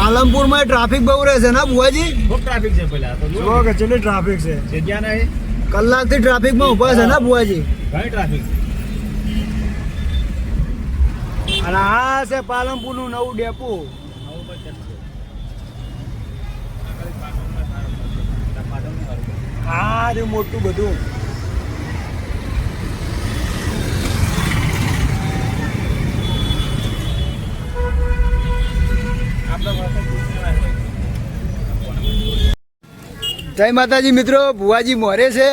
પાલનપુરમાં traffic બહુ રહે છે ના બુવાજી? ખૂબ ટ્રાફિક છે પેલા તો જો કે કેટલી ટ્રાફિક છે. જગ્યા નહીં, કલાકથી ટ્રાફિકમાં ઊભા છે ના બુવાજી? ઘણી ટ્રાફિક છે. અને આ છે પાલનપુરનું નવું ડેપો. આ રહ્યું મોટું બધું. જય માતાજી મિત્રો, ભુવાજી મોરે છે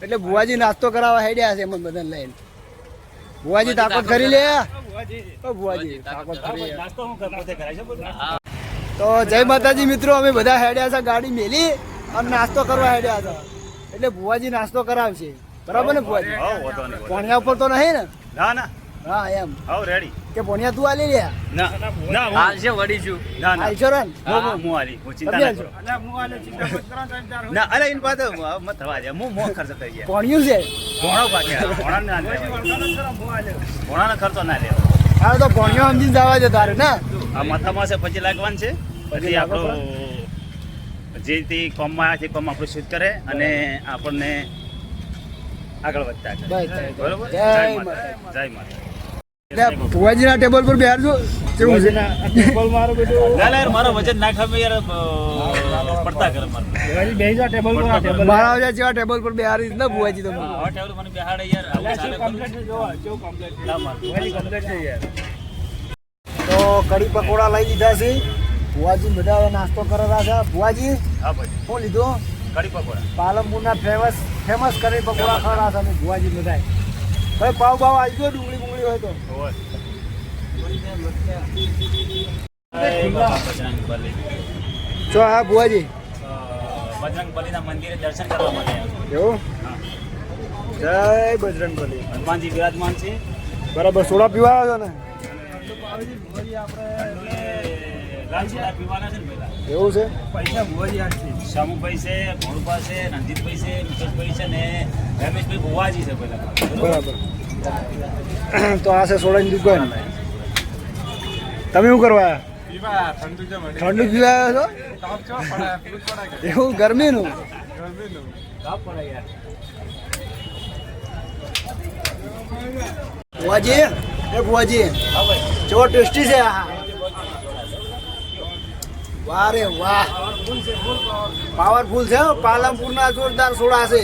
એટલે ભુવાજી નાસ્તો કરાવવા હેડ્યા છે એમ બધાને લઈને. ભુવાજી તાકાત કરી લે. ભુવાજી તાકાત કરી. તો જય માતાજી મિત્રો, અમે બધા હેડ્યા છે ગાડી મેલી અને નાસ્તો કરવા હેડ્યા હતા એટલે ભુવાજી નાસ્તો કરાવશે. બરાબર ને ભુવાજી? પોણિયા ઉપર તો નહીં ને? ના ના, હા એમ હાવ રેડી. કે પોણિયા તું આલી લે? ના ના, હાલ છે વડી છું. ના ના, આલશો રે? હું આલી, હું ચિંતા ના કરો. ના, અરે ઇન પાસે મત થવા દે, હું મોં ખર્ચ કરી ગયા. પોણિયું છે? ભોણો પાકે, ભોણા ના ભોણાનો ખર્ચો ના લે. હા તો પોણિયો સમજીને જવા દે તારે ને. આ માથામાં છે પછી લાગવાનું છે, પછી આપણું જે તે કોમમાં આવ્યા છે કોમ આપણું શૂટ કરે અને આપણને આગળ વધતા કરે. બરોબર? જય જય માતા. માતા, જય માતા. ભુવાજીના ટેબલ પર બેસજો. કેવું છે? ના ના યાર, મારો વજન ના ખામે યાર, પડતા કરે મારે. મારા જેવા ટેબલ પર બેહારી ને ભુવાજી તમે. હવે ટેબલ મને બેહાડે યાર, આવું ચાલે કરું. ના મારે. તો કઢી પકોડા લઈ લીધા છે. ભુવાજી બધા હવે નાસ્તો કરેલા છે. ભુવાજી હા ભાઈ, શું લીધું? કઢી પકોડા. પાલનપુરના ફેમસ કઢી પકોડા ખરા છે અમે ભુવાજી બધા. ભાઈ પાવ ભાવ આવી ગયો, ડુંગળી બુંગળી હોય તો. બજરંગબલી. જો હા ભુવાજી, બજરંગબલીના મંદિરે દર્શન કરવા માટે આવ્યો. એવું? હા. જય બજરંગબલી. હનુમાનજી વિરાજમાન છે. બરાબર. સોડા પીવા આવ્યો છો ને? લાલ સોડા પીવાના છે ને પેલા. એવું છે? શામુભાઈ છે, ભોળુભા છે, રણજીતભાઈ છે, મુકેશભાઈ છે ને રમેશભાઈ ભુવાજી છે પેલા. બરાબર. તો આ છે સોડાની દુકાન. તમે શું કરવા ઠંડુ પીવા આવ્યો છો? એવું ગરમીનું? ભુવાજી, એ ભુવાજી કેવો ટેસ્ટી છે આ. વાહ રે વાહ, પાવરફુલ છે. પાલનપુરના જોરદાર સોડા છે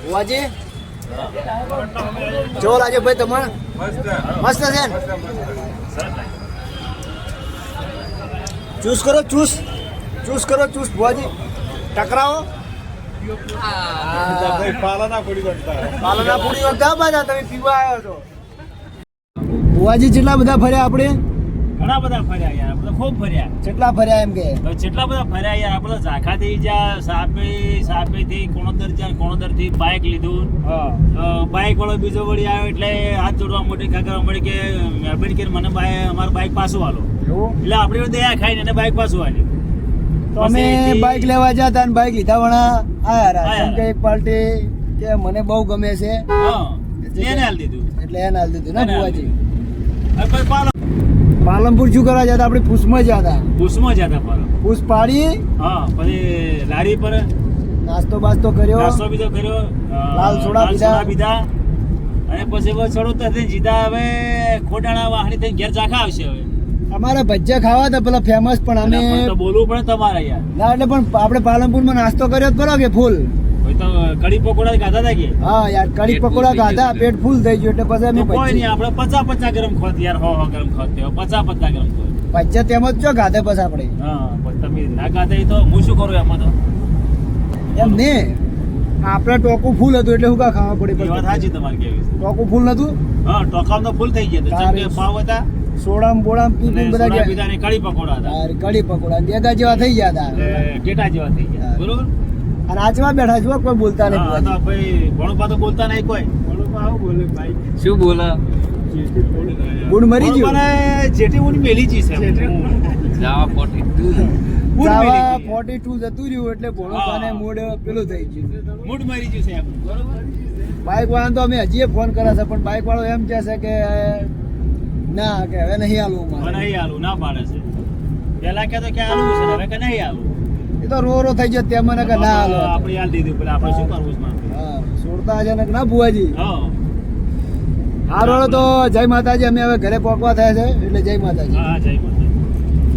ભુવાજી. જો લાગે ભાઈ તમને મસ્ત છે ને? ચૂસ કરો, ચૂસ કરો ભુવાજી. ટકરાવો. પાલના પૂરી વખતા બધા તમે પીવા આવ્યો છો. ભુવાજી કેટલા બધા ફર્યા આપણે? ઘણા બધા ફર્યા યાર, આપણે ખૂબ ફર્યા. કેટલા ફર્યા એમ કે? જેટલા બધા ફર્યા યાર, આપણે ઝાખાથી જ્યાં સાપેથી કોણોદર થી બાઇક લીધું. બાઇક વાળો બીજો વળી આવ્યો એટલે હાથ જોડવા મોટી કરવા મળી કે મહેરબાની કરીને મને અમારું બાઇક પાછું આલો. એટલે આપણે દયા ખાઈને એને બાઇક પાછું આલ્યું. તો અમે બાઇક લેવા જતા અને બાઇક લીધા વણા આયા કેમ કે એક પાર્ટી કે મને બહુ ગમે છે એને હાલ દીધું એટલે એને હાલ દીધું ને ભુવાજી. પાલનપુર પાલનપુર શું કરવા જતા? આપણે પૂછમાં જતા. પૂછ પાડી, હા, પછી લારી પર નાસ્તો બાસ્તો કર્યો, નાસ્તો બીજો કર્યો, લાલ સોડા પીધા અને પછી ચડો જીતા. હવે ખોટાણા વાહણી થઈને ઘેર ચાખા આવશે. હવે અમારા ભજીયા ખાવા હતા પેલા ફેમસ, પણ અમે તો બોલવું પડે તમારે યાર. ના એટલે પણ આપણે પાલનપુરમાં નાસ્તો કર્યો ખરો કે ફૂલ? તો કઢી પકોડા ખાધા હતા કે? હા યાર, કઢી પકોડા ખાધા, પેટ ફૂલ થઈ ગયું એટલે પછી અમે કોઈ નહીં, આપણે 50 ગરમ ખોત યાર, 100 ગરમ ખોત, 50 ગરમ ખોત ભજીયા તેમ જ જો ખાધે પછી આપણે. હા, તમે ના ખાધા તો હું શું કરું એમાં? તો એમ ને આપણે ટોકું ફૂલ હતું એટલે હું કા ખાવા પડી? વાત સાચી તમારી કેવી? ટોકું ફૂલ નતું? હા, ટોકામ તો ફૂલ થઈ ગયા હતા. ચમકે પાવ હતા, સોડામ બોડામ પી બધા સોડા પીધા ને કઢી પકોડા હતા. કઢી પકોડા દેગા જેવા થઈ ગયા હતા, ટેટા જેવા થઈ ગયા. બરોબર. અને આજમાં બેઠા છો, કોઈ બોલતા નહીં. ભાઈ ભણુપા તો બોલતા નહીં કોઈ. શું બોલે? ગુણ મરી ગયું. જેટી ઊંડ મેલી જી છે. જાવા 42 જતું રહ્યું એટલે ભણુપાને મૂડ પેલું થઈ ગયું, મૂડ મરી ગયું છે આપણું. બરોબર. બાઇક વાળા તો અમે હજી ફોન કર્યા છે પણ બાઇક વાળો એમ કહે છે કે ના, કે હવે નહીં હાલવું મારે. નહીં હાલું ના પાડે છે. પેલા કહેતો કે આલું છે હવે કે નહીં આલું એ તો રો થઈ ગયો તે મને કે ના હાલો આપણે હાલ દીધું પેલા આપણે શું કરવું છે મારે? હા છોડતા છે ને કે ના બુવાજી હા હારો તો જય માતાજી અમે હવે ઘરે પહોંચવા થયા છે એટલે જય માતાજી હા જય માતા